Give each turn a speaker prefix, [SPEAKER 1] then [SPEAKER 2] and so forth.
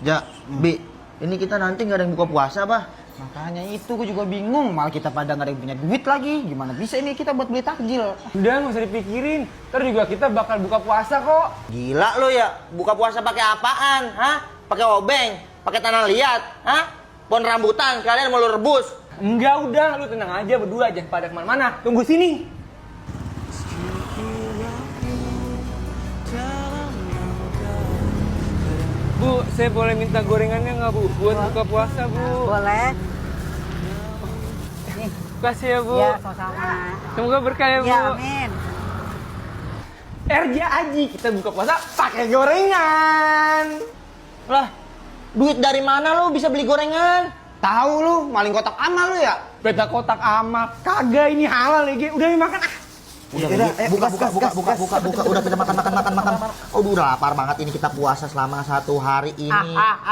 [SPEAKER 1] Ja, Bi, ini kita nanti nggak ada yang buka puasa, bah.
[SPEAKER 2] Makanya itu gue juga bingung, malah kita pada nggak ada yang punya duit lagi. Gimana bisa ini kita buat beli takjil?
[SPEAKER 3] Udah nggak usah dipikirin, ntar juga kita bakal buka puasa kok.
[SPEAKER 1] Gila lo ya, buka puasa pakai apaan? Hah? Pakai obeng? Pakai tanah liat? Hah? Pohon rambutan, kalian mau lu rebus?
[SPEAKER 3] Enggak, udah, lu tenang aja berdua, jangan pada kemana-mana. Tunggu sini. Bu, saya boleh minta gorengannya nggak, Bu? Buat buka puasa, Bu.
[SPEAKER 4] Boleh.
[SPEAKER 3] Kasih ya, Bu.
[SPEAKER 4] Ya, sama-sama.
[SPEAKER 3] Semoga berkah ya, Bu.
[SPEAKER 4] Ya, amin.
[SPEAKER 3] RJ Aji, kita buka puasa pakai gorengan.
[SPEAKER 1] Lah, duit dari mana lo bisa beli gorengan?
[SPEAKER 2] Tahu lu, maling kotak amal lu ya?
[SPEAKER 3] Beda kotak amal. Kagak, ini halal ya, Ge. Udah nih makan.
[SPEAKER 1] Udah,
[SPEAKER 2] Ayo,
[SPEAKER 1] buka,
[SPEAKER 2] gas,
[SPEAKER 1] udah kita makan. Udah lapar banget ini kita puasa selama 1 hari ini.